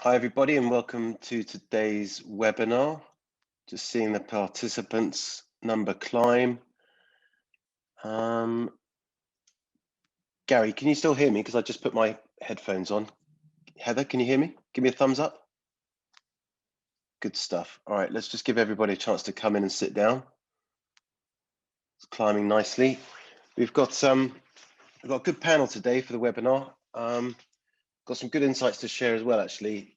Hi everybody and welcome to today's webinar. Just seeing the participants number climb. Gary, can you still hear me? Because I just put my headphones on. Heather, can you hear me? Give me a thumbs up. Good stuff. All right, let's just give everybody a chance to come in and sit down. It's climbing nicely. We've got a good panel today for the webinar. Got some good insights to share as well, actually.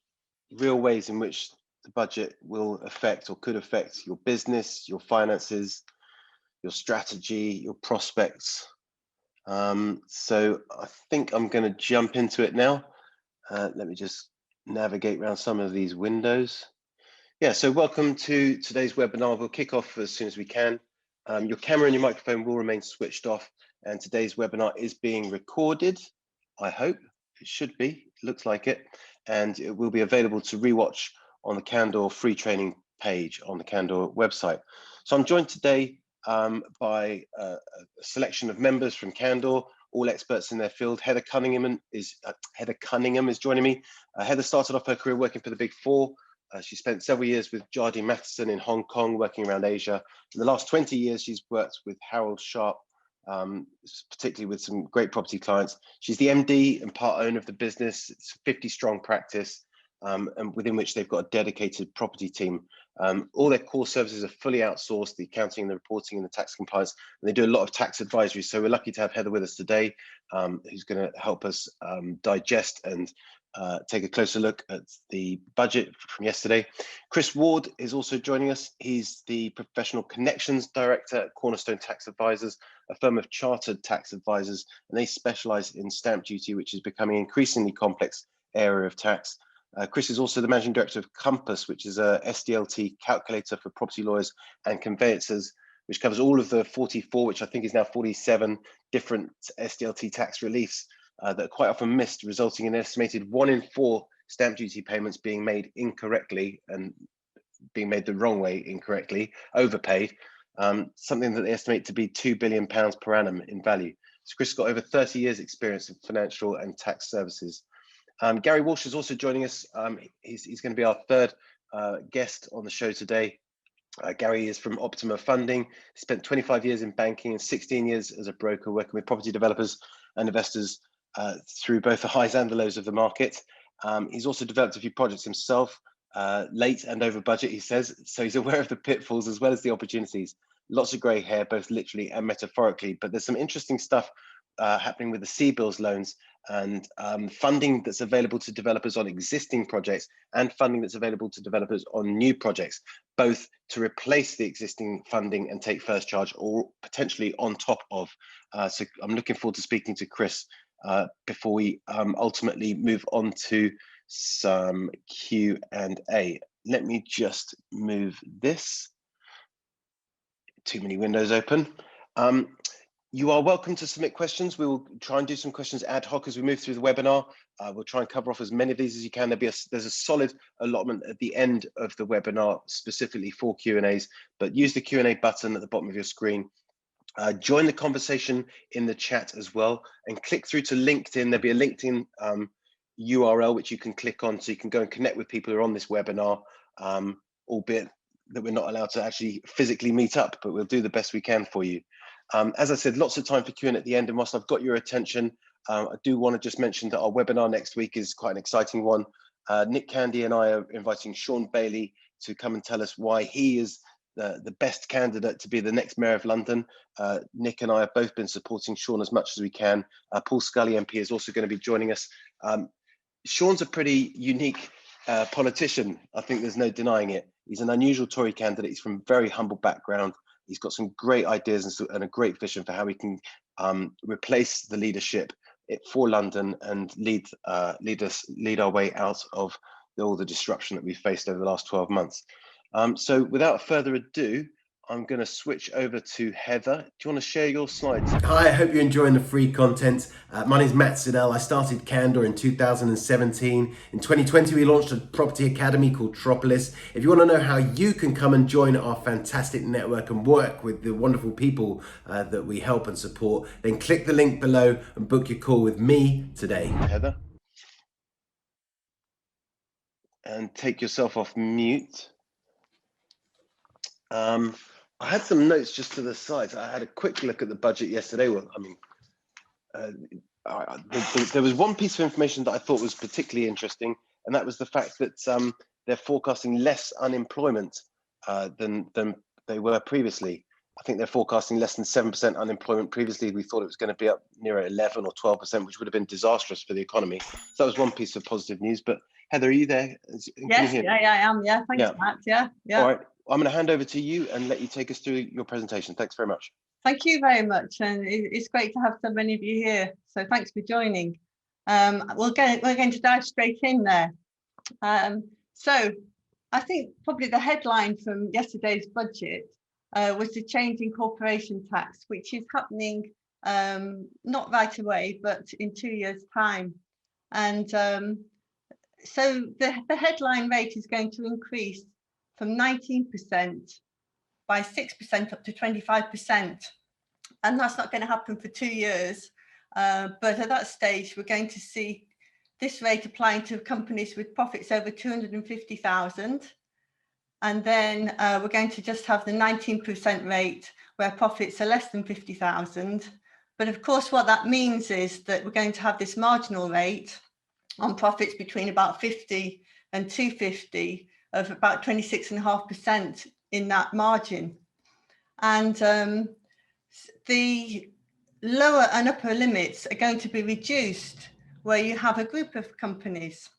Real ways in which the budget will affect or could affect your business, your finances, your strategy, your prospects. So I think I'm going to jump into it now. Let me just navigate around some of these windows. Yeah, so welcome to today's webinar. We'll kick off as soon as we can. Your camera and your microphone will remain switched off, and today's webinar is being recorded. I hope it should be, it looks like it, and it will be available to rewatch on the Qandor free training page on the Qandor website. So I'm joined today by a selection of members from Qandor, all experts in their field. Heather Cunningham is joining me. Heather started off her career working for the Big Four. She spent several years with Jardine Matheson in Hong Kong, working around Asia. In the last 20 years, she's worked with Harold Sharp, particularly with some great property clients. She's the MD and part owner of the business. It's a 50-strong practice, and within which they've got a dedicated property team. All their core services are fully outsourced, the accounting, the reporting, and the tax compliance. And they do a lot of tax advisory. So we're lucky to have Heather with us today, who's going to help us digest and take a closer look at the budget from yesterday. Chris Ward is also joining us. He's the Professional Connections Director at Cornerstone Tax Advisors, a firm of chartered tax advisors, and they specialize in stamp duty, which is becoming an increasingly complex area of tax. Chris is also the Managing Director of Compass, which is a SDLT calculator for property lawyers and conveyancers, which covers all of the 44, which I think is now 47 different SDLT tax reliefs that are quite often missed, resulting in an estimated 1 in 4 stamp duty payments being made incorrectly and being made the wrong way incorrectly, overpaid, something that they estimate to be £2 billion per annum in value. So Chris has got over 30 years experience in financial and tax services. Gary Walsh is also joining us. He's going to be our third guest on the show today. Gary is from Optima Funding. He spent 25 years in banking and 16 years as a broker working with property developers and investors through both the highs and the lows of the market. He's also developed a few projects himself, late and over budget, he says, so he's aware of the pitfalls as well as the opportunities. Lots of grey hair, both literally and metaphorically, but there's some interesting stuff happening with the CBILS loans and funding that's available to developers on existing projects and funding that's available to developers on new projects, both to replace the existing funding and take first charge or potentially on top of. So I'm looking forward to speaking to Chris before we ultimately move on to some Q&A. Let me just move this. Too many windows open. You are welcome to submit questions. We will try and do some questions ad hoc as we move through the webinar. We'll try and cover off as many of these as you can. There's a solid allotment at the end of the webinar specifically for Q&As, but use the Q&A button at the bottom of your screen. Join the conversation in the chat as well, and click through to LinkedIn. There'll be a LinkedIn URL which you can click on, so you can go and connect with people who are on this webinar, albeit that we're not allowed to actually physically meet up, but we'll do the best we can for you. As I said, lots of time for Q&A at the end, and whilst I've got your attention, I do want to just mention that our webinar next week is quite an exciting one. Nick Candy and I are inviting Sean Bailey to come and tell us why he is the best candidate to be the next Mayor of London. Nick and I have both been supporting Sean as much as we can. Paul Scully MP is also going to be joining us. Sean's a pretty unique politician. I think there's no denying it. He's an unusual Tory candidate. He's from a very humble background. He's got some great ideas and a great vision for how we can replace the leadership for London and lead our way out of all the disruption that we've faced over the last 12 months. So without further ado, I'm going to switch over to Heather. Do you want to share your slides? Hi, I hope you're enjoying the free content. My name is Matt Siddell. I started Qandor in 2017. In 2020, we launched a property academy called Tropolis. If you want to know how you can come and join our fantastic network and work with the wonderful people that we help and support, then click the link below and book your call with me today. Heather? and take yourself off mute. I had some notes just to the side. I had a quick look at the budget yesterday. Well, I mean, there was one piece of information that I thought was particularly interesting, and that was the fact that they're forecasting less unemployment than they were previously. I think they're forecasting less than 7% unemployment. Previously, we thought it was going to be up near 11 or 12%, which would have been disastrous for the economy. So that was one piece of positive news. But Heather, are you there? Yes, yeah, I am. Yeah, thanks, Matt. Yeah. All right, I'm going to hand over to you and let you take us through your presentation. Thanks very much. Thank you very much, and it's great to have so many of you here. So thanks for joining. We're going to dive straight in there. So I think probably the headline from yesterday's budget was the change in corporation tax, which is happening not right away, but in 2 years' time. And so the headline rate is going to increase from 19% by 6% up to 25%. And that's not going to happen for 2 years. But at that stage, we're going to see this rate applying to companies with profits over 250,000. And then we're going to just have the 19% rate where profits are less than 50,000. But of course, what that means is that we're going to have this marginal rate on profits between about 50 and 250 of about 26.5% in that margin. And the lower and upper limits are going to be reduced where you have a group of companies.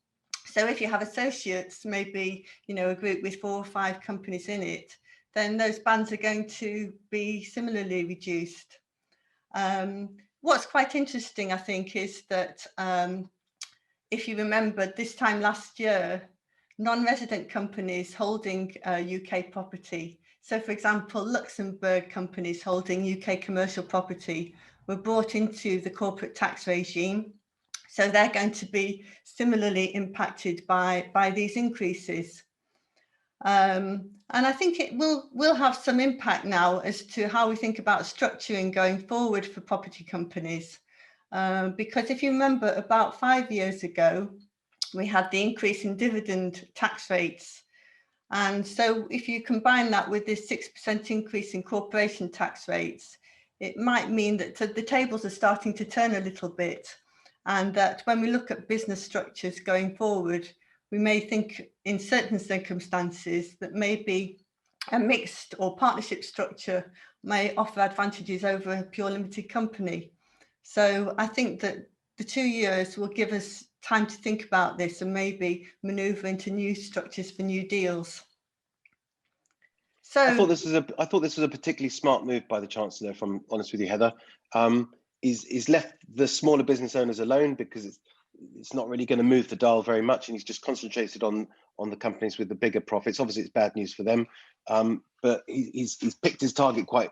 So if you have associates, maybe, you know, a group with 4 or 5 companies in it, then those bands are going to be similarly reduced. What's quite interesting, I think, is that if you remember this time last year, non-resident companies holding UK property, so for example, Luxembourg companies holding UK commercial property were brought into the corporate tax regime. So they're going to be similarly impacted by these increases. And I think it will have some impact now as to how we think about structuring going forward for property companies. Because if you remember, about 5 years ago, we had the increase in dividend tax rates. And so if you combine that with this 6% increase in corporation tax rates, it might mean that the tables are starting to turn a little bit. And that when we look at business structures going forward, we may think in certain circumstances that maybe a mixed or partnership structure may offer advantages over a pure limited company. So I think that the 2 years will give us time to think about this and maybe maneuver into new structures for new deals. So I thought this was a particularly smart move by the Chancellor, if I'm honest with you, Heather. He's left the smaller business owners alone because it's not really going to move the dial very much, and he's just concentrated on the companies with the bigger profits. Obviously, it's bad news for them, but he's picked his target quite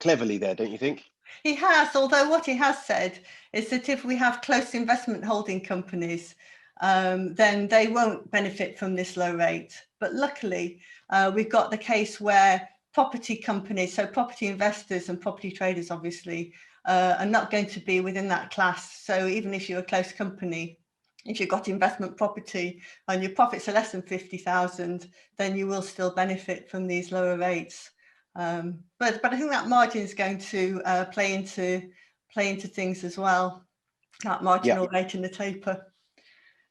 cleverly there, don't you think? He has, although what he has said is that if we have close investment holding companies, then they won't benefit from this low rate. But luckily, we've got the case where property companies, so property investors and property traders, obviously, are not going to be within that class. So even if you're a close company, if you've got investment property and your profits are less than 50,000, then you will still benefit from these lower rates. But I think that margin is going to play into things as well, that marginal rate in the taper.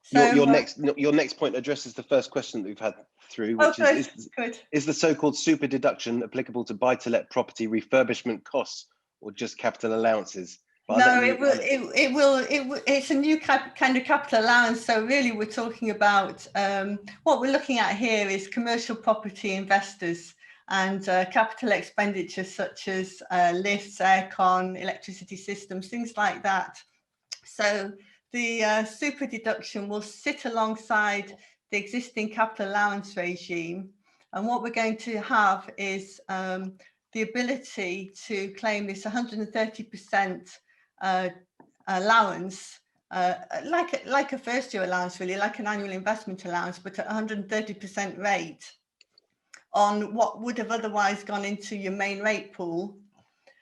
So your next point addresses the first question that we've had through, which is the so-called super deduction applicable to buy-to-let property refurbishment costs or just capital allowances? But no, it's a new kind of capital allowance. So really we're talking about what we're looking at here is commercial property investors and capital expenditure such as lifts, aircon, electricity systems, things like that. So the super deduction will sit alongside the existing capital allowance regime. And what we're going to have is the ability to claim this 130% allowance, like a first year allowance, really, like an annual investment allowance, but at 130% rate on what would have otherwise gone into your main rate pool,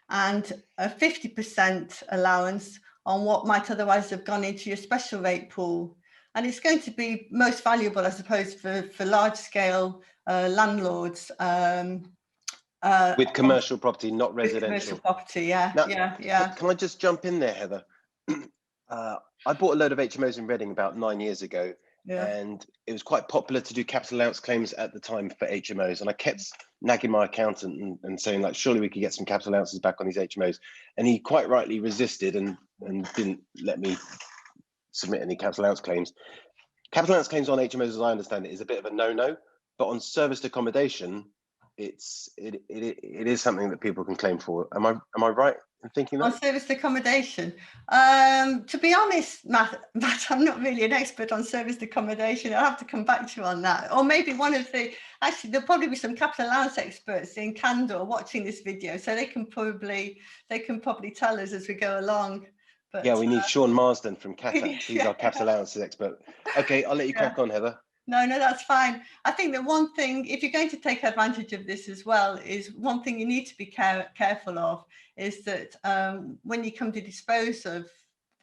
and a 50% allowance on what might otherwise have gone into your special rate pool. And it's going to be most valuable, I suppose, for large scale landlords. With commercial property, not residential. Commercial property, yeah, Now, yeah. Can I just jump in there, Heather? I bought a load of HMOs in Reading about 9 years ago, and it was quite popular to do capital allowance claims at the time for HMOs. And I kept nagging my accountant and saying, like, surely we could get some capital allowances back on these HMOs. And he quite rightly resisted and didn't let me submit any capital allowance claims. Capital allowance claims on HMOs, as I understand it, is a bit of a no-no, but on serviced accommodation, it is something that people can claim for. Am I right in thinking that? On serviced accommodation, to be honest, Matt, I'm not really an expert on serviced accommodation. I'll have to come back to you on that. Or maybe actually there'll probably be some capital allowance experts in Qandor watching this video, so they can probably tell us as we go along. But yeah, we need Sean Marsden from CATAX. He's our capital allowances expert. Okay, I'll let you crack on, Heather. No, that's fine. I think that one thing, if you're going to take advantage of this as well, is one thing you need to be careful of is that when you come to dispose of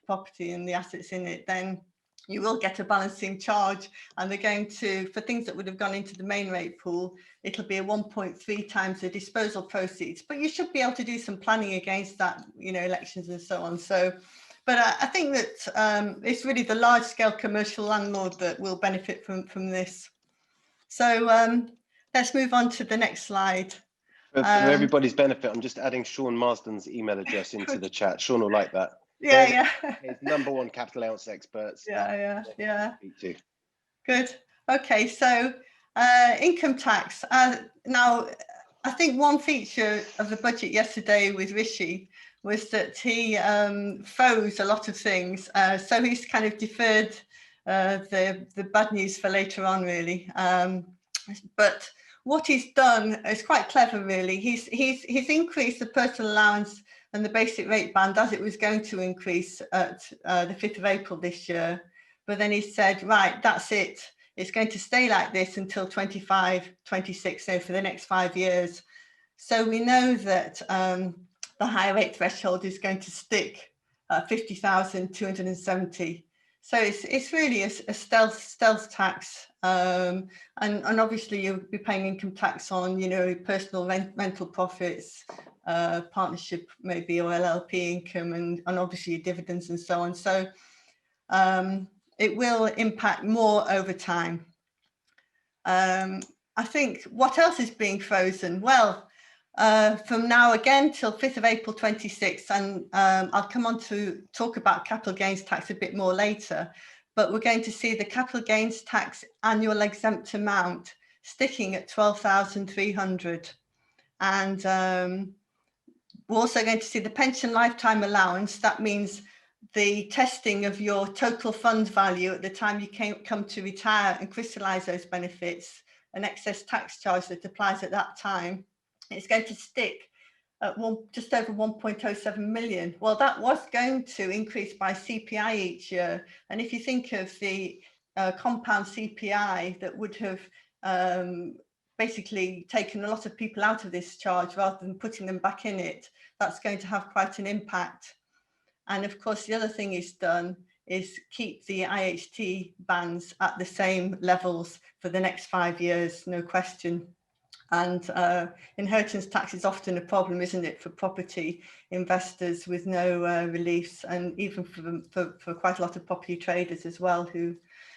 property and the assets in it, then you will get a balancing charge, and they're going to, for things that would have gone into the main rate pool, it'll be a 1.3 times the disposal proceeds. But you should be able to do some planning against that, elections and so on. So, but I think that it's really the large-scale commercial landlord that will benefit from this. So let's move on to the next slide. For everybody's benefit, I'm just adding Sean Marsden's email address into the chat. Sean will like that. Yeah. His #1 capital allowance experts. Yeah. Speak to. Good. Okay, so income tax. Now, I think one feature of the budget yesterday with Rishi was that he froze a lot of things. So he's kind of deferred the bad news for later on, really. But what he's done is quite clever, really. He's increased the personal allowance and the basic rate band as it was going to increase at the 5th of April this year. But then he said, right, that's it. It's going to stay like this until 25, 26, so for the next 5 years. So we know that the higher rate threshold is going to stick at 50,270. So it's really a stealth tax. And obviously you'll be paying income tax on, personal rental profits, partnership maybe, or LLP income, and obviously your dividends and so on. So it will impact more over time. I think what else is being frozen? Well, from now again till 5th of April 26, and I'll come on to talk about capital gains tax a bit more later, but we're going to see the capital gains tax annual exempt amount sticking at 12,300. And we're also going to see the pension lifetime allowance. That means the testing of your total fund value at the time you come to retire and crystallize those benefits, an excess tax charge that applies at that time. It's going to stick at just over 1.07 million. Well, that was going to increase by CPI each year. And if you think of the compound CPI that would have basically taken a lot of people out of this charge rather than putting them back in it, that's going to have quite an impact. And of course, the other thing he's done is keep the IHT bands at the same levels for the next 5 years, no question. And inheritance tax is often a problem, isn't it, for property investors with no reliefs, and even for quite a lot of property traders as well.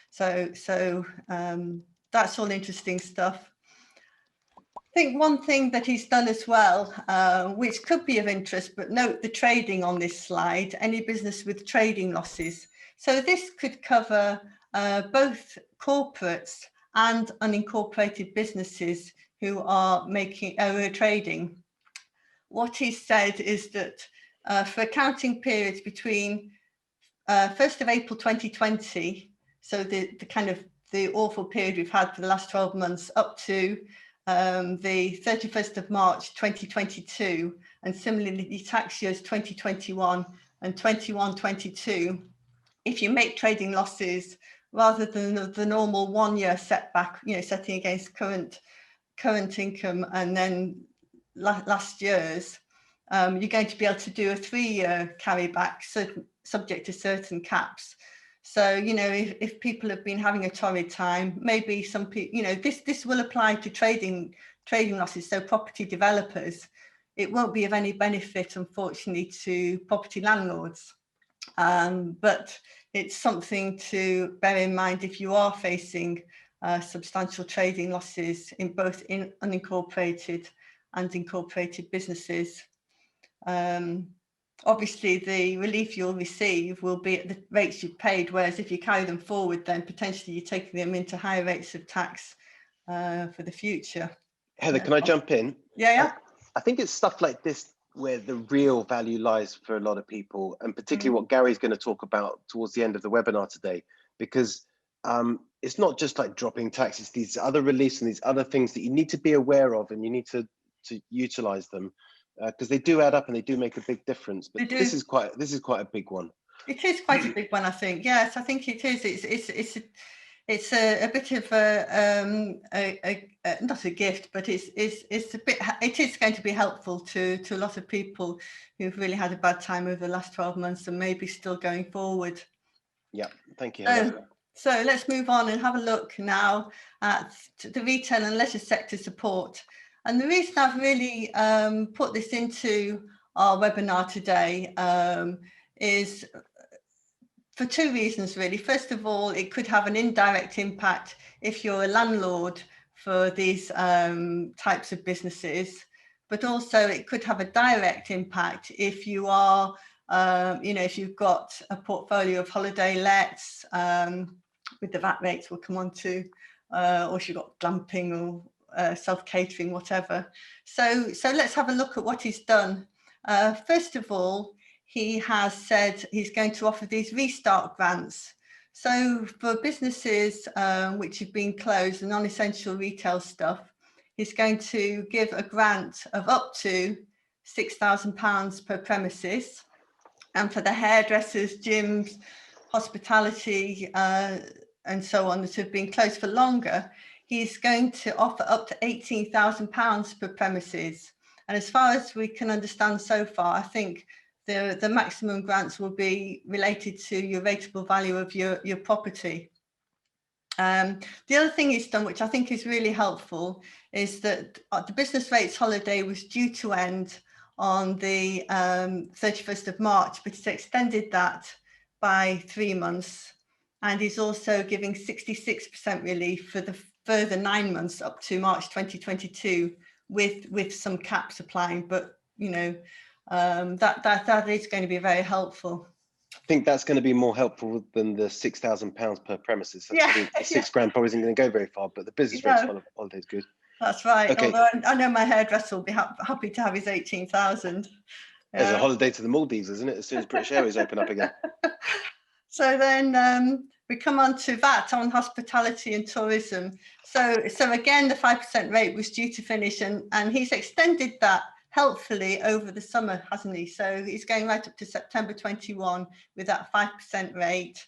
So that's all interesting stuff. I think one thing that he's done as well, which could be of interest, but note the trading on this slide, any business with trading losses. So this could cover both corporates and unincorporated businesses who are trading. What he said is that for accounting periods between 1st of April 2020, so the awful period we've had for the last 12 months, up to the 31st of March 2022, and similarly the tax years 2021 and 21-22, if you make trading losses rather than the normal 1 year setback, setting against current income and then last year's, you're going to be able to do a 3 year carryback, subject to certain caps. So, you know, if people have been having a torrid time, maybe some people, you know, this will apply to trading losses. So property developers, it won't be of any benefit, unfortunately, to property landlords. But it's something to bear in mind if you are facing substantial trading losses in both in unincorporated and incorporated businesses. Obviously, the relief you'll receive will be at the rates you've paid, whereas if you carry them forward, then potentially you're taking them into higher rates of tax for the future. Heather, can I jump in? Yeah. I think it's stuff like this where the real value lies for a lot of people, and particularly what Gary's going to talk about towards the end of the webinar today, because it's not just like dropping taxes, these other reliefs and these other things that you need to be aware of, and you need to utilize them. Because they do add up and they do make a big difference. But this is quite a big one. It is quite a big one, I think. Yes, I think it is. It's a bit of a not a gift, but it's a bit. It is going to be helpful to a lot of people who've really had a bad time over the last 12 months and maybe still going forward. Yeah, thank you, Heather. So let's move on and have a look now at the retail and leisure sector support. And the reason I've really put this into our webinar today is for two reasons, really. First of all, it could have an indirect impact if you're a landlord for these types of businesses, but also it could have a direct impact if you are, you know, if you've got a portfolio of holiday lets with the VAT rates we'll come on to, or if you've got glamping or self-catering, whatever. So let's have a look at what he's done. First of all, he has said he's going to offer these restart grants. So for businesses which have been closed, the non-essential retail stuff, he's going to give a grant of up to £6,000 per premises. And for the hairdressers, gyms, hospitality, and so on that have been closed for longer, he's going to offer up to £18,000 per premises. And as far as we can understand so far, I think the maximum grants will be related to your rateable value of your property. The other thing he's done, which I think is really helpful, is that the business rates holiday was due to end on the 31st of March, but he's extended that by 3 months. And he's also giving 66% relief for the further 9 months up to March 2022 with some caps applying. But, you know, that is going to be very helpful. I think that's going to be more helpful than the £6,000 per premises. The £6,000 probably isn't going to go very far, but the business rates holiday is good. That's right. Okay. Although I know my hairdresser will be happy to have his 18,000. There's a holiday to the Maldives, isn't it? As soon as British Airways open up again. So then we come on to VAT on hospitality and tourism. So again, the 5% rate was due to finish, and he's extended that helpfully over the summer, hasn't he? So he's going right up to September 21 with that 5% rate,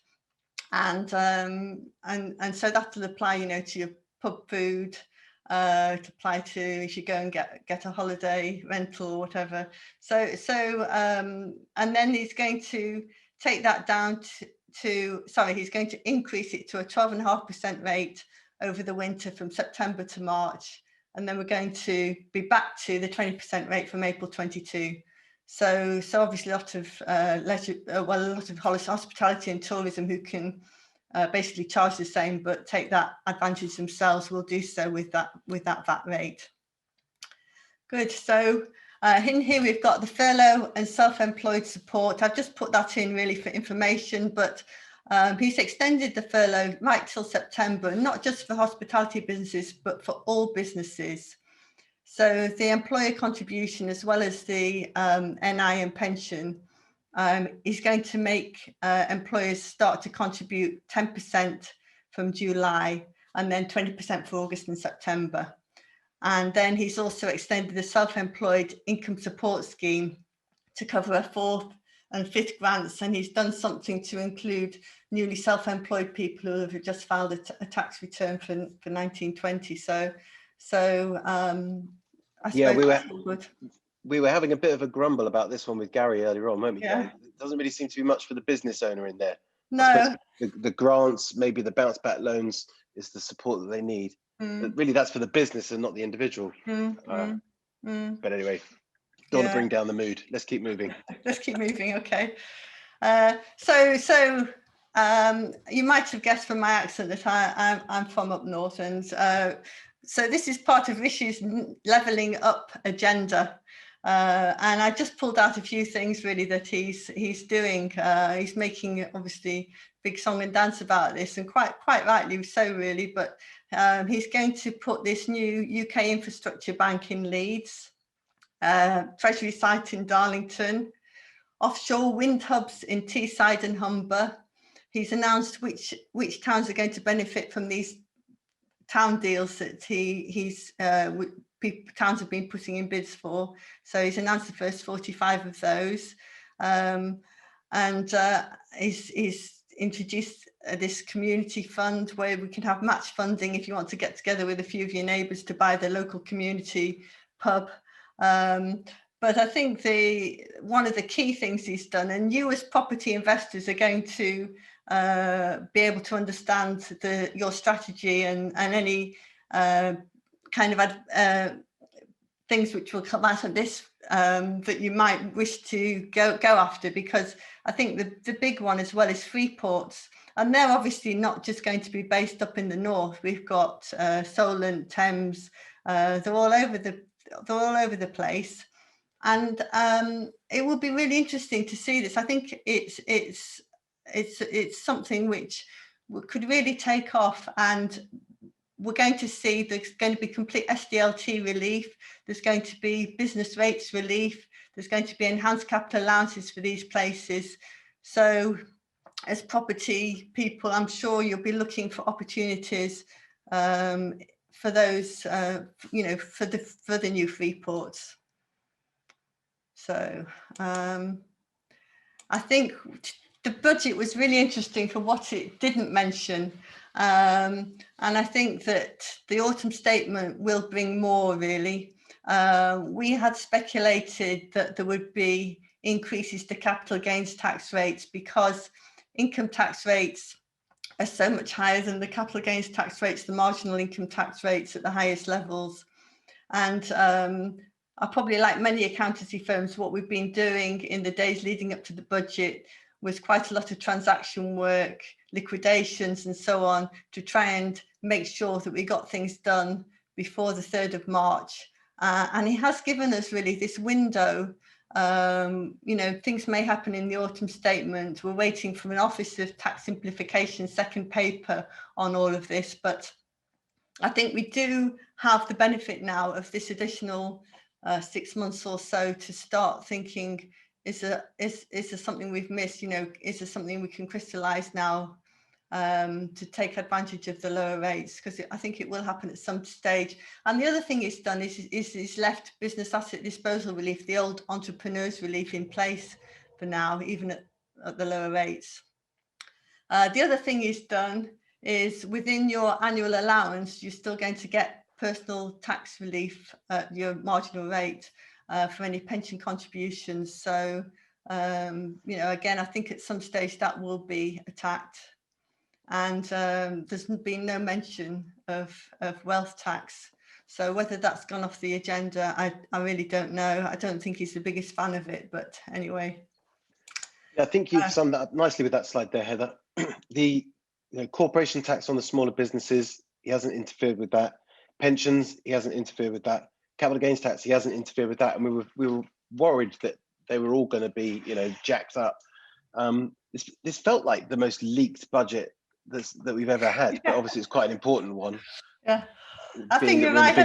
and so that'll apply, you know, to your pub food, to apply to if you go and get a holiday rental or whatever. So and then he's going to take that down he's going to increase it to a 12.5% rate over the winter from September to March. And then we're going to be back to the 20% rate from April 22. So obviously a lot of leisure, a lot of hospitality and tourism who can basically charge the same but take that advantage themselves will do so with that VAT rate. Good. So in here we've got the furlough and self-employed support. I've just put that in really for information, but he's extended the furlough right till September, not just for hospitality businesses, but for all businesses. So the employer contribution, as well as the NI and pension, is going to make employers start to contribute 10% from July and then 20% for August and September. And then he's also extended the self-employed income support scheme to cover a 4th and 5th grants, and he's done something to include newly self-employed people who have just filed a tax return for 1920. So I suppose we were having a bit of a grumble about this one with Gary earlier on, weren't we? Yeah. It doesn't really seem to be much for the business owner in there. No. The grants, maybe the bounce back loans is the support that they need. But really, that's for the business and not the individual. But anyway, don't want to bring down the mood. Let's keep moving. Let's keep moving. Okay. So you might have guessed from my accent that I'm from up north, and so this is part of Rishi's levelling up agenda. And I just pulled out a few things really that he's doing. He's making obviously big song and dance about this, and quite rightly so really. But he's going to put this new UK infrastructure bank in Leeds, Treasury site in Darlington, offshore wind hubs in Teesside and Humber. He's announced which towns are going to benefit from these town deals that towns have been putting in bids for. So he's announced the first 45 of those, and he's introduced this community fund where we can have match funding if you want to get together with a few of your neighbours to buy the local community pub. But I think one of the key things he's done, and you as property investors are going to be able to understand your strategy and any kind of things which will come out of this that you might wish to go after, because I think the big one as well is freeports, and they're obviously not just going to be based up in the north. We've got Solent, Thames, they're all over the place. And it will be really interesting to see this. I think it's something which could really take off, and we're going to see there's going to be complete SDLT relief. There's going to be business rates relief. There's going to be enhanced capital allowances for these places. So as property people, I'm sure you'll be looking for opportunities for those, for the new freeports. So I think the budget was really interesting for what it didn't mention. And I think that the autumn statement will bring more really. We had speculated that there would be increases to capital gains tax rates because income tax rates are so much higher than the capital gains tax rates, the marginal income tax rates at the highest levels. And I probably, like many accountancy firms, what we've been doing in the days leading up to the budget was quite a lot of transaction work, liquidations and so on, to try and make sure that we got things done before the 3rd of March. And it has given us really this window. Things may happen in the autumn statement. We're waiting for an Office of Tax Simplification second paper on all of this. But I think we do have the benefit now of this additional 6 months or so to start thinking, is there something we've missed? Is there something we can crystallize now to take advantage of the lower rates? Because I think it will happen at some stage. And the other thing it's done is left business asset disposal relief, the old entrepreneurs relief, in place for now, even at the lower rates. The other thing it's done is within your annual allowance, you're still going to get personal tax relief at your marginal rate for any pension contributions. So, again, I think at some stage that will be attacked. And there's been no mention of wealth tax. So whether that's gone off the agenda, I really don't know. I don't think he's the biggest fan of it, but anyway. Yeah, I think you've summed that up nicely with that slide there, Heather. The corporation tax on the smaller businesses, he hasn't interfered with that. Pensions, he hasn't interfered with that. Capital gains tax, he hasn't interfered with that. And we were worried that they were all going to be, jacked up. This felt like the most leaked budget that we've ever had, but obviously it's quite an important one. Yeah, I think you're right.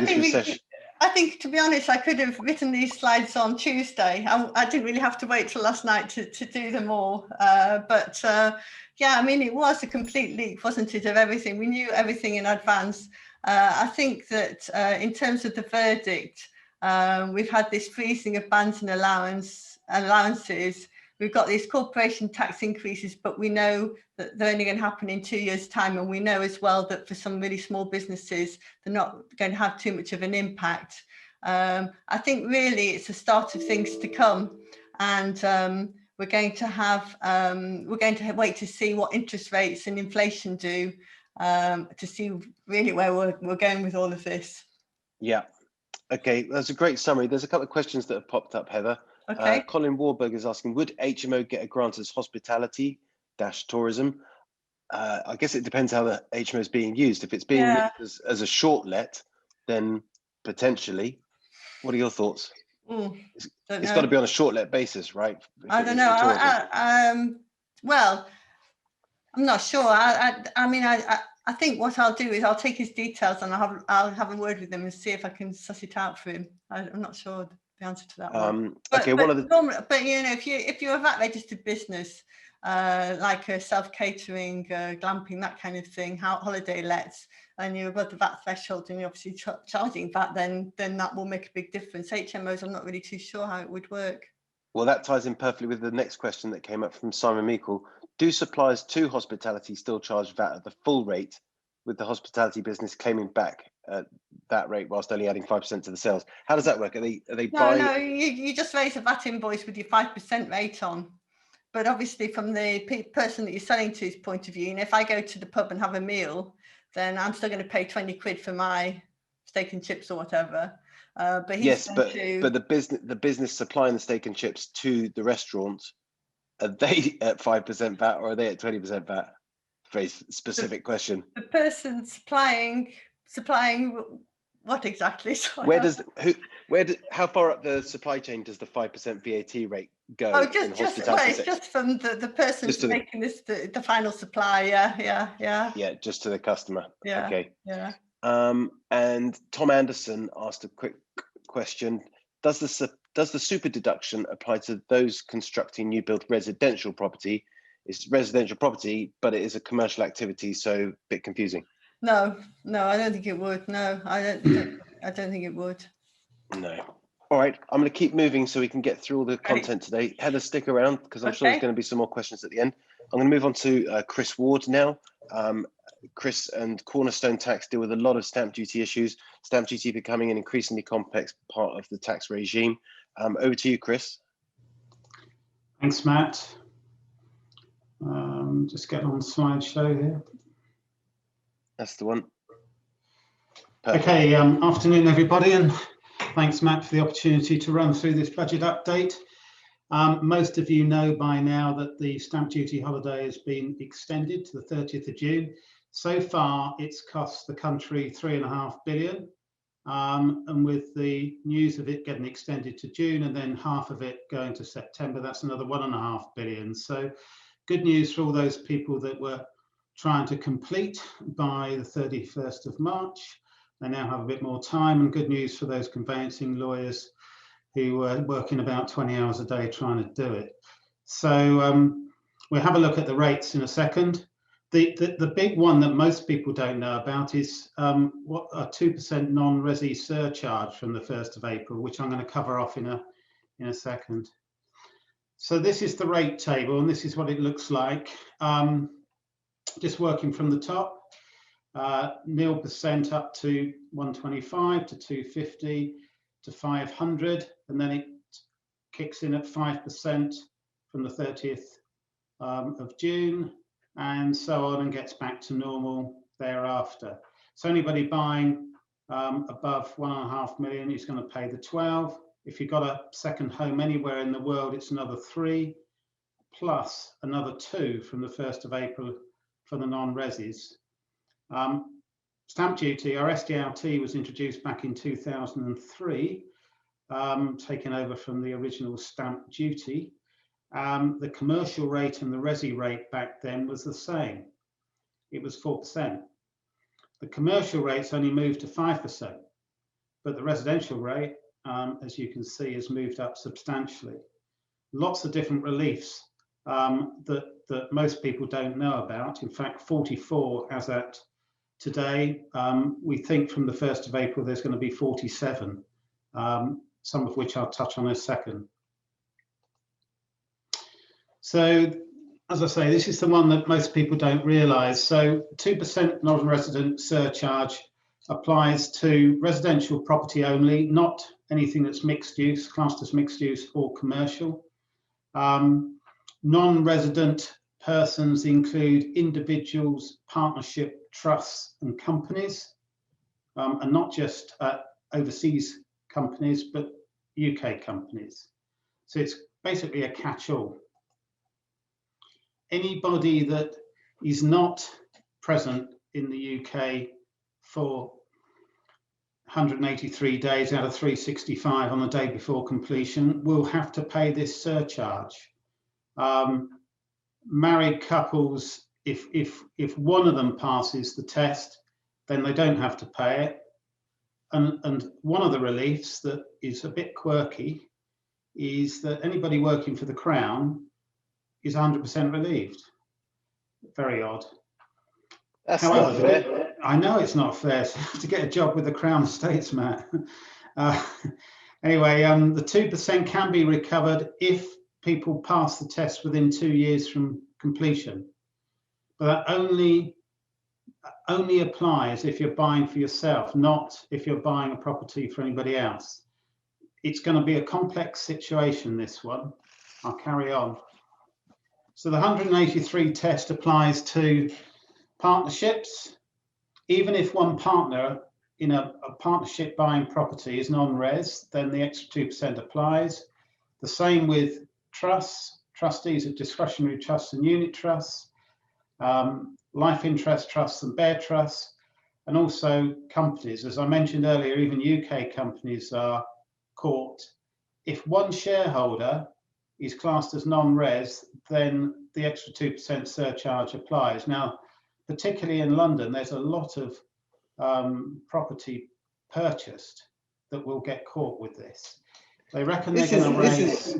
I think, to be honest, I could have written these slides on Tuesday. I didn't really have to wait till last night to do them all. Yeah, I mean, it was a complete leak, wasn't it, of everything? We knew everything in advance. I think that in terms of the verdict, we've had this freezing of bans and allowances. We've got these corporation tax increases, but we know that they're only going to happen in 2 years' time. And we know as well that for some really small businesses, they're not going to have too much of an impact. I think really it's the start of things to come. And we're going to wait to see what interest rates and inflation do to see really where we're going with all of this. Yeah. Okay, that's a great summary. There's a couple of questions that have popped up, Heather. Okay. Colin Warburg is asking, would HMO get a grant as hospitality-tourism? I guess it depends how the HMO is being used. If it's being used as a short let, then potentially. What are your thoughts? It's got to be on a short let basis, right? I don't know. Well, I'm not sure. I mean, I think what I'll do is I'll take his details and I'll have a word with him and see if I can suss it out for him. I'm not sure the answer to that one. But you know, if you're a VAT registered business, like a self-catering, glamping, that kind of thing, holiday lets, and you're above the VAT threshold and you're obviously charging VAT, then that will make a big difference. HMOs, I'm not really too sure how it would work. Well, that ties in perfectly with the next question that came up from Simon Meikle. Do suppliers to hospitality still charge VAT at the full rate, with the hospitality business claiming back at that rate whilst only adding 5% to the sales? How does that work? Are they buying? No, you just raise a VAT invoice with your 5% rate on. But obviously from the person that you're selling to's point of view, and if I go to the pub and have a meal, then I'm still going to pay 20 quid for my steak and chips or whatever. But the business supplying the steak and chips to the restaurant, are they at 5% VAT or are they at 20% VAT? Very specific question. The person supplying what exactly? Sorry. How far up the supply chain does the 5% VAT rate go? Oh, it's just from the person making the final supply. Yeah, just to the customer. Yeah. Okay. Yeah. And Tom Anderson asked a quick question. Does the super deduction apply to those constructing new build residential property? It's residential property, but it is a commercial activity, so a bit confusing. No, I don't think it would. No, I don't think it would. No. All right, I'm going to keep moving so we can get through all the content today. Heather, stick around because I'm sure there's going to be some more questions at the end. I'm going to move on to Chris Ward now. Chris and Cornerstone Tax deal with a lot of stamp duty issues. Stamp duty becoming an increasingly complex part of the tax regime. Over to you, Chris. Thanks, Matt. Just get on the slideshow here. That's the one. Perfect. Okay, afternoon, everybody, and thanks, Matt, for the opportunity to run through this budget update. Most of you know by now that the stamp duty holiday has been extended to the 30th of June. So far, it's cost the country £3.5 billion. And with the news of it getting extended to June and then half of it going to September, that's another £1.5 billion. So good news for all those people that were trying to complete by the 31st of March. They now have a bit more time, and good news for those conveyancing lawyers who were working about 20 hours a day trying to do it. So we'll have a look at the rates in a second. The big one that most people don't know about is what a 2% non-resi surcharge from the 1st of April, which I'm going to cover off in a second. So this is the rate table, and this is what it looks like. Just working from the top, 0% up to 125 to 250 to 500, and then it kicks in at 5% from the 30th of June, and so on, and gets back to normal thereafter. So anybody buying above 1.5 million is going to pay the 12. If you've got a second home anywhere in the world, it's another 3 plus another 2 from the 1st of April for the non-resis. Stamp duty, our SDLT, was introduced back in 2003, taken over from the original stamp duty. The commercial rate and the resi rate back then was the same. It was 4%. The commercial rates only moved to 5%, but the residential rate, as you can see, has moved up substantially. Lots of different reliefs that most people don't know about. In fact, 44 as at today. We think from the 1st of April there's going to be 47, some of which I'll touch on in a second. So, as I say, this is the one that most people don't realise. So 2% non-resident surcharge applies to residential property only, not anything that's mixed use, classed as mixed use or commercial. Non-resident persons include individuals, partnership, trusts and companies, and not just overseas companies, but UK companies. So it's basically a catch-all. Anybody that is not present in the UK for 183 days out of 365 on the day before completion will have to pay this surcharge. Married couples, if one of them passes the test, then they don't have to pay it. And one of the reliefs that is a bit quirky is that anybody working for the Crown is 100% relieved. Very odd. That's However, not fair. I know it's not fair to get a job with the Crown Estates, Matt. Anyway, the 2% can be recovered if people pass the test within 2 years from completion. But that only applies if you're buying for yourself, not if you're buying a property for anybody else. It's going to be a complex situation, this one. I'll carry on. So the 183 test applies to partnerships. Even if one partner in a partnership buying property is non-res, then the extra 2% applies. The same with trusts, trustees of discretionary trusts and unit trusts, life interest trusts and bear trusts, and also companies. As I mentioned earlier, even UK companies are caught. If one shareholder is classed as non-res, then the extra 2% surcharge applies. Now, particularly in London, there's a lot of property purchased that will get caught with this. They reckon they're going to raise.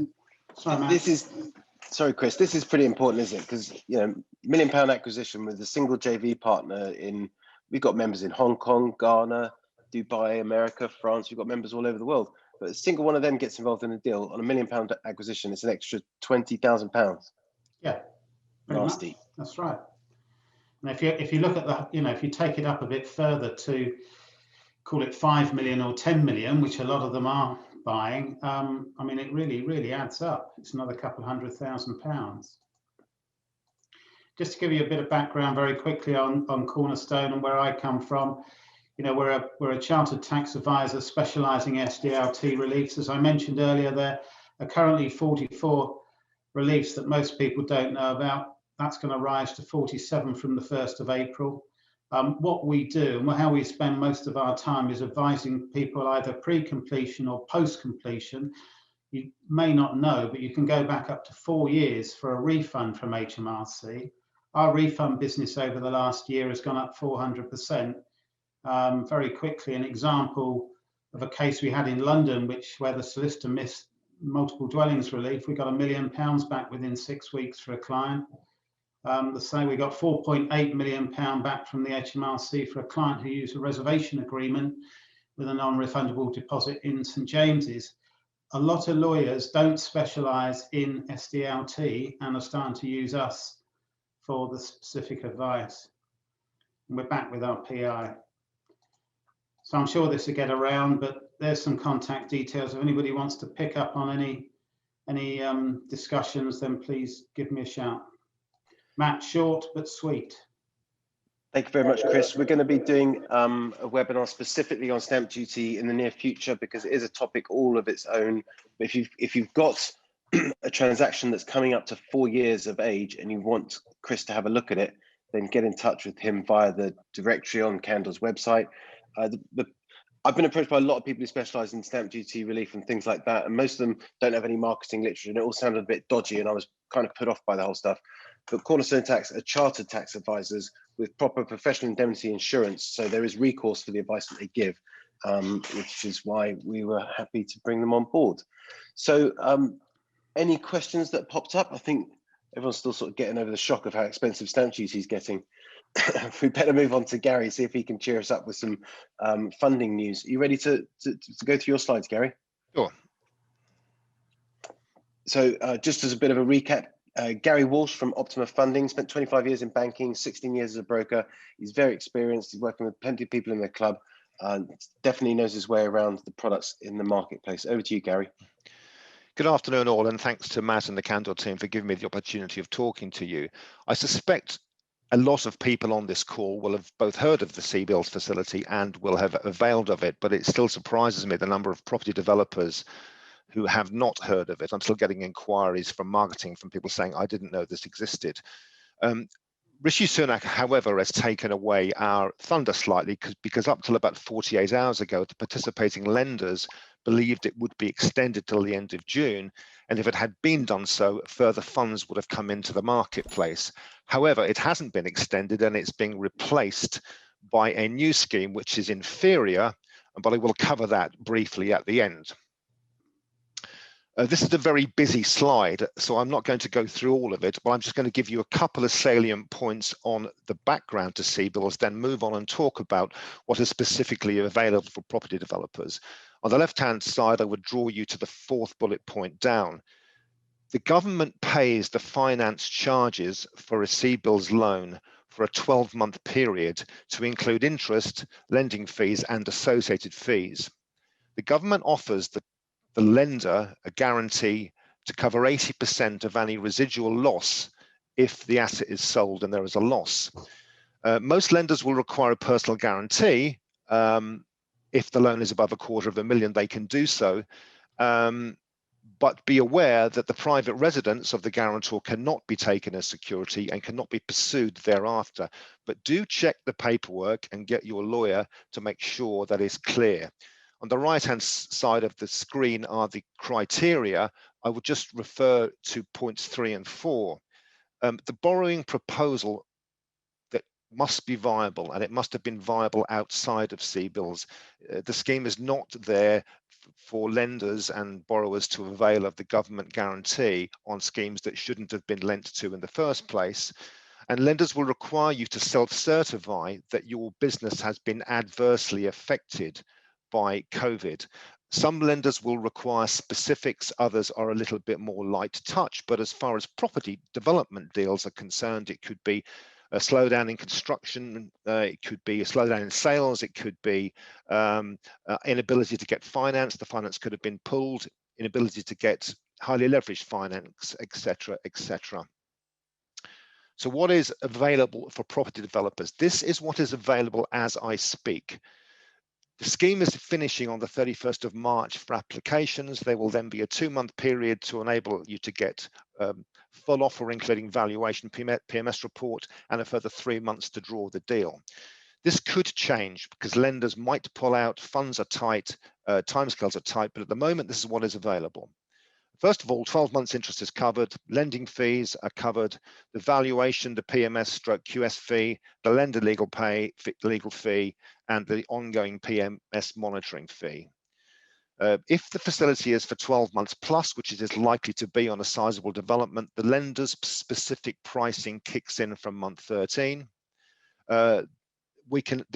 Sorry, Matt. Sorry, Chris. This is pretty important, isn't it? Because £1 million acquisition with a single JV partner we've got members in Hong Kong, Ghana, Dubai, America, France. We've got members all over the world. But a single one of them gets involved in a deal on £1 million acquisition. It's an extra £20,000. Yeah. Nasty. Much. That's right. And if you look at the, if you take it up a bit further to call it 5 million or 10 million, which a lot of them are buying, I mean, it really adds up. It's another couple £100,000. Just to give you a bit of background very quickly on Cornerstone and where I come from, we're a chartered tax advisor specialising in SDLT reliefs. As I mentioned earlier, there are currently 44 reliefs that most people don't know about. That's going to rise to 47 from the 1st of April. What we do and how we spend most of our time is advising people either pre-completion or post-completion. You may not know, but you can go back up to 4 years for a refund from HMRC. Our refund business over the last year has gone up 400%. Very quickly, an example of a case we had in London, where the solicitor missed multiple dwellings relief, we got £1 million back within 6 weeks for a client. The same, we got £4.8 million back from the HMRC for a client who used a reservation agreement with a non-refundable deposit in St James's. A lot of lawyers don't specialise in SDLT and are starting to use us for the specific advice. And we're back with our PI. So I'm sure this will get around, but there's some contact details. If anybody wants to pick up on any discussions, then please give me a shout. Matt, short but sweet. Thank you very much, Chris. We're going to be doing a webinar specifically on stamp duty in the near future because it is a topic all of its own. But if you've got a transaction that's coming up to 4 years of age and you want Chris to have a look at it, then get in touch with him via the directory on Qandor's website. I've been approached by a lot of people who specialise in stamp duty relief and things like that, and most of them don't have any marketing literature, and it all sounded a bit dodgy, and I was kind of put off by the whole stuff. But Cornerstone Tax are chartered tax advisors with proper professional indemnity insurance, so there is recourse for the advice that they give, which is why we were happy to bring them on board. So any questions that popped up? I think everyone's still sort of getting over the shock of how expensive stamp duty is getting. We better move on to Gary, see if he can cheer us up with some funding news. Are you ready to go through your slides, Gary? Sure. So just as a bit of a recap, Gary Walsh from Optima Funding spent 25 years in banking, 16 years as a broker. He's very experienced. He's working with plenty of people in the club. Definitely knows his way around the products in the marketplace. Over to you, Gary. Good afternoon all, and thanks to Matt and the Qandor team for giving me the opportunity of talking to you. I suspect a lot of people on this call will have both heard of the CBILS facility and will have availed of it, but it still surprises me the number of property developers who have not heard of it. I'm still getting inquiries from marketing from people saying, I didn't know this existed. Rishi Sunak, however, has taken away our thunder slightly because up till about 48 hours ago, the participating lenders believed it would be extended till the end of June. And if it had been done so, further funds would have come into the marketplace. However, it hasn't been extended and it's being replaced by a new scheme, which is inferior, but I will cover that briefly at the end. This is a very busy slide, so I'm not going to go through all of it, but I'm just going to give you a couple of salient points on the background to CBILS, then move on and talk about what is specifically available for property developers. On the left-hand side, I would draw you to the fourth bullet point down. The government pays the finance charges for a CBILS loan for a 12-month period to include interest, lending fees, and associated fees. The government offers the lender a guarantee to cover 80% of any residual loss if the asset is sold and there is a loss. Most lenders will require a personal guarantee. If the loan is above $250,000, they can do so. But be aware that the private residence of the guarantor cannot be taken as security and cannot be pursued thereafter. But do check the paperwork and get your lawyer to make sure that is clear. On the right-hand side of the screen are the criteria. I would just refer to points 3 and 4. The borrowing proposal that must be viable, and it must have been viable outside of CBILS. The scheme is not there for lenders and borrowers to avail of the government guarantee on schemes that shouldn't have been lent to in the first place. And lenders will require you to self-certify that your business has been adversely affected by COVID. Some lenders will require specifics, others are a little bit more light touch, but as far as property development deals are concerned, it could be a slowdown in construction, it could be a slowdown in sales, it could be inability to get finance, the finance could have been pulled, inability to get highly leveraged finance, etc., etc. So what is available for property developers? This is what is available as I speak. The scheme is finishing on the 31st of March for applications. There will then be a 2-month period to enable you to get full offer, including valuation, PMS report, and a further 3 months to draw the deal. This could change because lenders might pull out, funds are tight, timescales are tight, but at the moment, this is what is available. First of all, 12 months interest is covered, lending fees are covered, the valuation, the PMS stroke QS fee, the lender legal fee, and the ongoing PMS monitoring fee. If the facility is for 12 months plus, which it is likely to be on a sizable development, the lender's specific pricing kicks in from month 13. There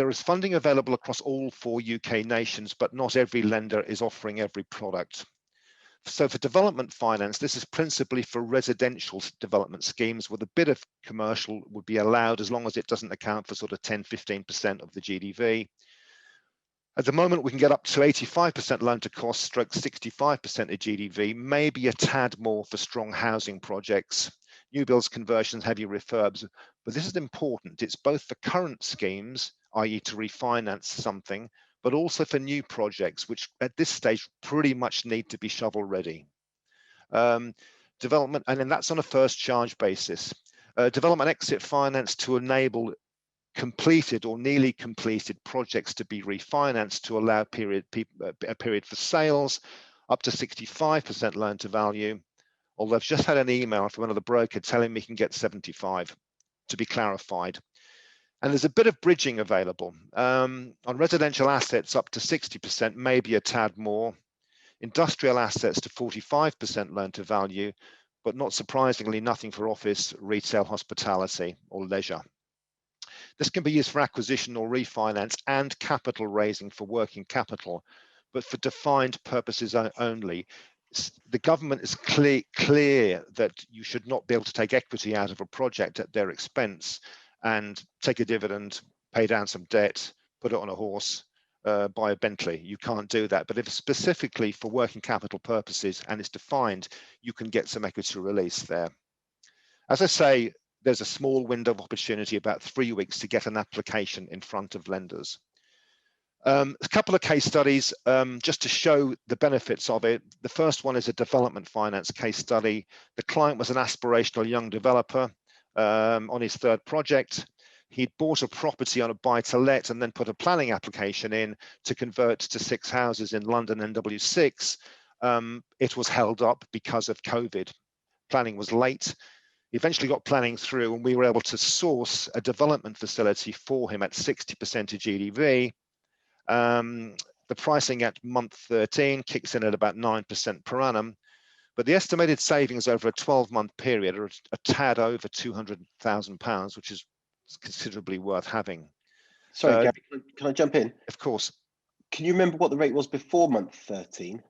is funding available across all 4 UK nations, but not every lender is offering every product. So for development finance, this is principally for residential development schemes with a bit of commercial would be allowed as long as it doesn't account for sort of 10–15% of the GDV. At the moment, we can get up to 85% loan to cost, stroke 65% of GDV, maybe a tad more for strong housing projects, new builds, conversions, heavy refurbs. But this is important. It's both for current schemes, i.e. to refinance something, but also for new projects, which at this stage pretty much need to be shovel ready. Development, and then that's on a first charge basis. Development exit finance to enable completed or nearly completed projects to be refinanced to allow a period for sales, up to 65% loan to value. Although I've just had an email from another broker telling me he can get 75, to be clarified. And there's a bit of bridging available. On residential assets up to 60%, maybe a tad more. Industrial assets to 45% loan to value, but not surprisingly, nothing for office, retail, hospitality, or leisure. This can be used for acquisition or refinance and capital raising for working capital, but for defined purposes only. The government is clear that you should not be able to take equity out of a project at their expense and take a dividend, pay down some debt, put it on a horse, buy a Bentley. You can't do that. But if it's specifically for working capital purposes and it's defined, you can get some equity release there. As I say, there's a small window of opportunity, about 3 weeks, to get an application in front of lenders. A couple of case studies just to show the benefits of it. The first one is a development finance case study. The client was an aspirational young developer on his third project. He'd bought a property on a buy-to-let and then put a planning application in to convert to 6 houses in London NW6. It was held up because of COVID. Planning was late. He eventually got planning through, and we were able to source a development facility for him at 60% of GDV. The pricing at month 13 kicks in at about 9% per annum, but the estimated savings over a 12-month period are a tad over £200,000, which is considerably worth having. Sorry, Gary, can I jump in? Of course. Can you remember what the rate was before month 13?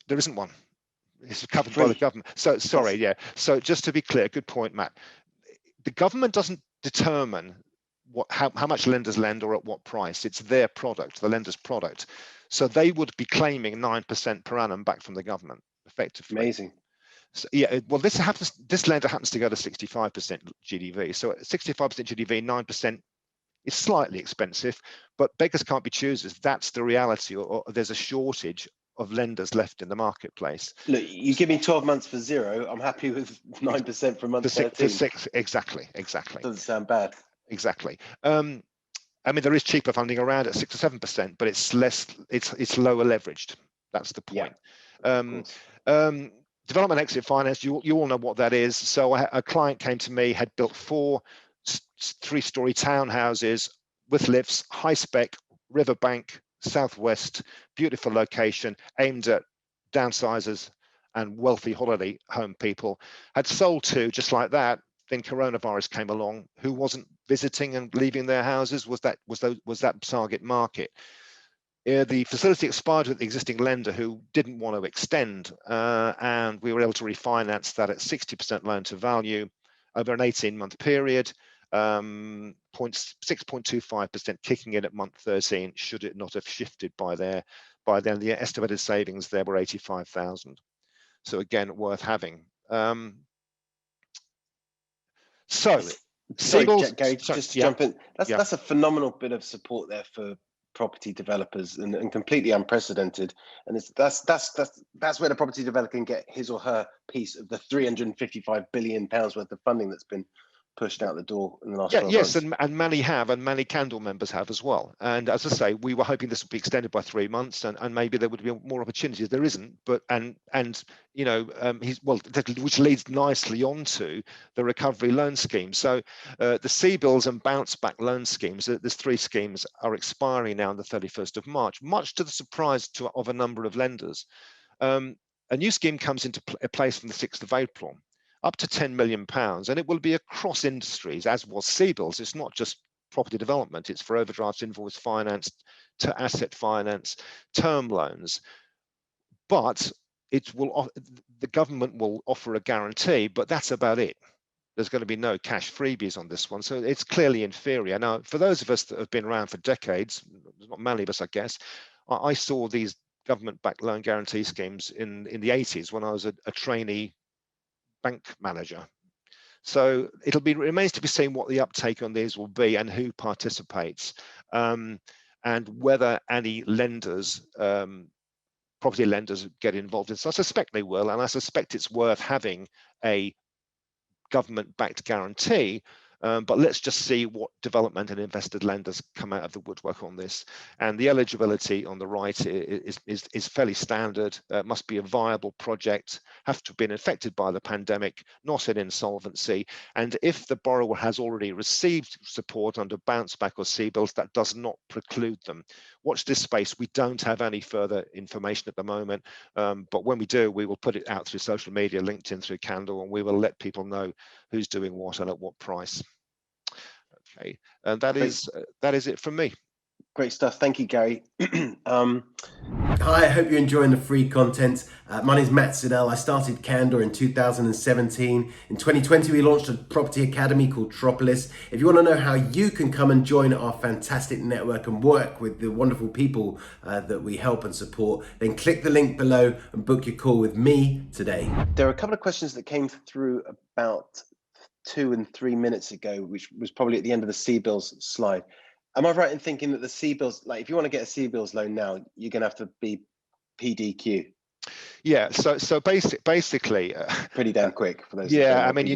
There isn't one. It's covered by the government. So sorry, yeah. So just to be clear, good point, Matt. The government doesn't determine how much lenders lend or at what price. It's their product, the lender's product. So they would be claiming 9% per annum back from the government, effectively. Amazing. So, yeah, well, this lender happens to go to 65% GDV. So at 65% GDV, 9% is slightly expensive, but beggars can't be choosers. That's the reality, or there's a shortage of lenders left in the marketplace. Look, you give me 12 months for 0, I'm happy with 9% for month 13. For 6, exactly. Doesn't sound bad. Exactly. I mean, there is cheaper funding around at 6 or 7%, but it's lower leveraged. That's the point. Yeah. Development exit finance, you all know what that is. So a client came to me, had built 4 3-story townhouses with lifts, high spec, riverbank, southwest, beautiful location, aimed at downsizers and wealthy holiday home people. Had sold 2 just like that. Then coronavirus came along. Who wasn't visiting and leaving their houses? Was that target market? The facility expired with the existing lender who didn't want to extend, and we were able to refinance that at 60% loan to value over an 18-month period. 6.25% kicking in at month 13. Should it not have shifted by then, the estimated savings there were 85,000. So again, worth having. Sorry, Gary, just to jump in. That's a phenomenal bit of support there for property developers, and completely unprecedented. And that's where the property developer can get his or her piece of the £355 billion worth of funding that's been pushed out the door in the last 12 months. Yes, and many have, and many Qandor members have as well. And as I say, we were hoping this would be extended by 3 months, and maybe there would be more opportunities. There isn't, but which leads nicely onto the recovery loan scheme. So the CBILS and bounce back loan schemes, there's 3 schemes, are expiring now on the 31st of March, much to the surprise of a number of lenders. A new scheme comes into place from the 6th of April. Up to £10 million, and it will be across industries, as was CBILS. It's not just property development, it's for overdrafts, invoice finance, to asset finance, term loans. But the government will offer a guarantee, but that's about it. There's going to be no cash freebies on this one, so it's clearly inferior. Now, for those of us that have been around for decades, not many of us, I guess, I saw these government-backed loan guarantee schemes in the 80s when I was a trainee bank manager. So remains to be seen what the uptake on these will be and who participates, and whether any lenders, property lenders, get involved in. So I suspect they will, and I suspect it's worth having a government-backed guarantee. But let's just see what development and invested lenders come out of the woodwork on this. And the eligibility on the right is fairly standard. Must be a viable project, have to have been affected by the pandemic, not in insolvency. And if the borrower has already received support under bounce back or CBILS, that does not preclude them. Watch this space. We don't have any further information at the moment, but when we do, we will put it out through social media, LinkedIn, through Qandor, and we will let people know who's doing what and at what price. Okay, and that is it from me. Great stuff. Thank you, Gary. Hi, I hope you're enjoying the free content. My name is Matt Siddell. I started Qandor in 2017. In 2020, we launched a property academy called Tropolis. If you want to know how you can come and join our fantastic network and work with the wonderful people that we help and support, then click the link below and book your call with me today. There are a couple of questions that came through about 2 and 3 minutes ago, which was probably at the end of the CBILS slide. Am I right in thinking that the CBILS, like if you want to get a CBILS loan now, you're going to have to be PDQ? Yeah, so basically pretty damn quick for those. Yeah, I mean, you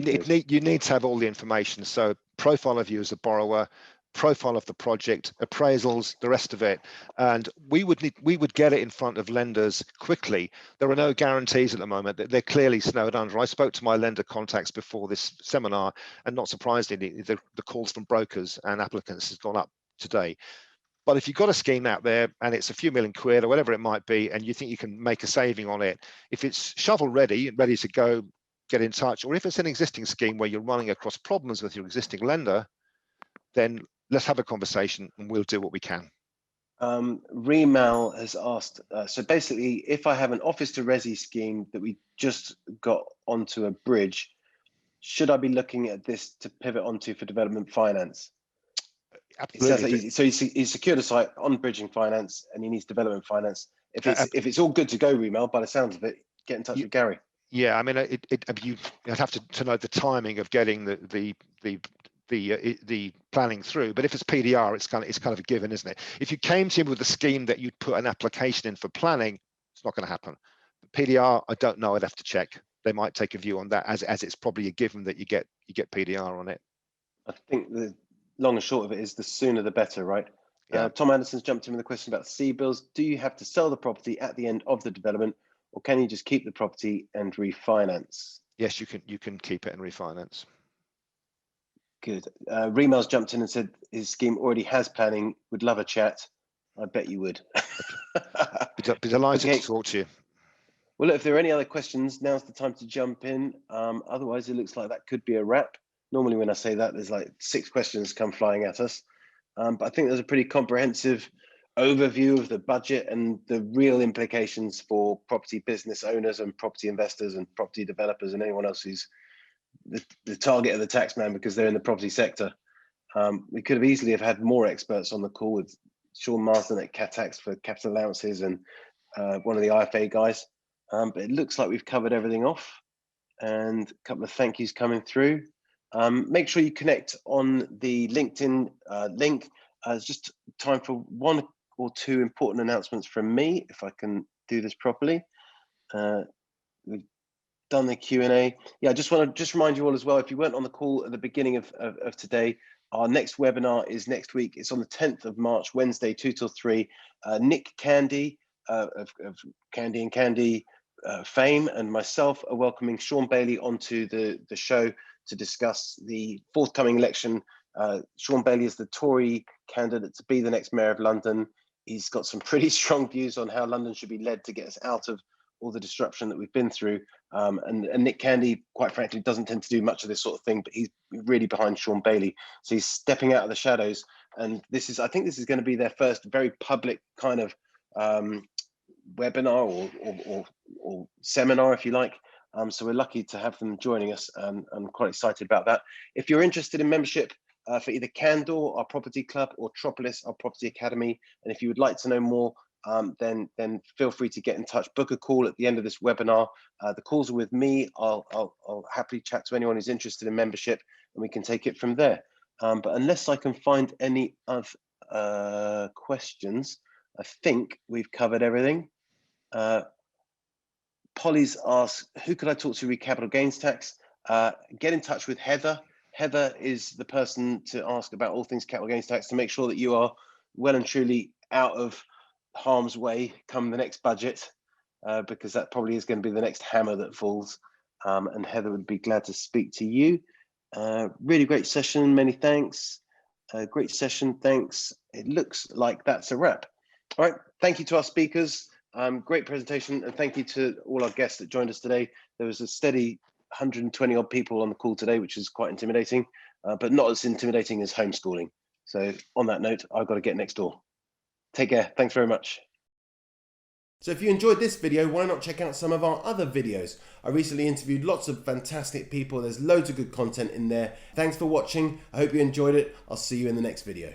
need to have all the information. So profile of you as a borrower, profile of the project, appraisals, the rest of it, and we would get it in front of lenders quickly. There are no guarantees at the moment. They're clearly snowed under. I spoke to my lender contacts before this seminar, and not surprisingly, the calls from brokers and applicants has gone up today. But if you've got a scheme out there and it's a few million quid or whatever it might be, and you think you can make a saving on it, if it's shovel ready and ready to go, get in touch. Or if it's an existing scheme where you're running across problems with your existing lender, then let's have a conversation and we'll do what we can. Remal has asked, so basically, if I have an office to resi scheme that we just got onto a bridge, should I be looking at this to pivot onto for development finance? Absolutely. Like so he's secured a site on bridging finance and he needs development finance. If it's all good to go, Remal, by the sounds of it, get in touch with Gary. Yeah, I mean, you'd have to know the timing of getting the planning through. But if it's PDR, it's kind of a given, isn't it? If you came to him with a scheme that you'd put an application in for planning, it's not going to happen. But PDR, I don't know. I'd have to check. They might take a view on that as it's probably a given that you get PDR on it. I think the long and short of it is the sooner the better, right? Yeah. Tom Anderson's jumped in with a question about CBILS. Do you have to sell the property at the end of the development, or can you just keep the property and refinance? Yes, you can keep it and refinance. Good. Remal's jumped in and said his scheme already has planning. Would love a chat. I bet you would. Be delighted to talk to you. Well, if there are any other questions, now's the time to jump in. Otherwise, it looks like that could be a wrap. Normally, when I say that, there's like 6 questions come flying at us. But I think there's a pretty comprehensive overview of the budget and the real implications for property business owners and property investors and property developers and anyone else who's the target of the taxman because they're in the property sector. We could have easily have had more experts on the call with Sean Marsden at Catax for capital allowances and one of the IFA guys. But it looks like we've covered everything off, and a couple of thank yous coming through. Make sure you connect on the LinkedIn link. It's just time for 1 or 2 important announcements from me, if I can do this properly. We've done the Q&A. Yeah, I just want to remind you all as well, if you weren't on the call at the beginning of today, our next webinar is next week. It's on the 10th of March, Wednesday, 2 till 3. Nick Candy of Candy and Candy fame and myself are welcoming Sean Bailey onto the show to discuss the forthcoming election. Sean Bailey is the Tory candidate to be the next Mayor of London. He's got some pretty strong views on how London should be led to get us out of all the disruption that we've been through. And Nick Candy, quite frankly, doesn't tend to do much of this sort of thing, but he's really behind Sean Bailey. So he's stepping out of the shadows. And I think this is going to be their first very public kind of webinar or seminar, if you like. So we're lucky to have them joining us, and I'm quite excited about that. If you're interested in membership for either Qandor, our property club, or Tropolis, our property academy, and if you would like to know more, then feel free to get in touch. Book a call at the end of this webinar. The calls are with me. I'll happily chat to anyone who's interested in membership, and we can take it from there. But unless I can find any of questions, I think we've covered everything. Polly's asked, who could I talk to re capital gains tax? Get in touch with Heather. Heather is the person to ask about all things capital gains tax to make sure that you are well and truly out of harm's way come the next budget, because that probably is going to be the next hammer that falls. And Heather would be glad to speak to you. Really great session. Many thanks. Great session. Thanks. It looks like that's a wrap. All right. Thank you to our speakers. Great presentation, and thank you to all our guests that joined us today. There was a steady 120 odd people on the call today, which is quite intimidating, but not as intimidating as homeschooling. So on that note, I've got to get next door. Take care. Thanks very much. So if you enjoyed this video, why not check out some of our other videos? I recently interviewed lots of fantastic people. There's loads of good content in there. Thanks for watching. I hope you enjoyed it. I'll see you in the next video.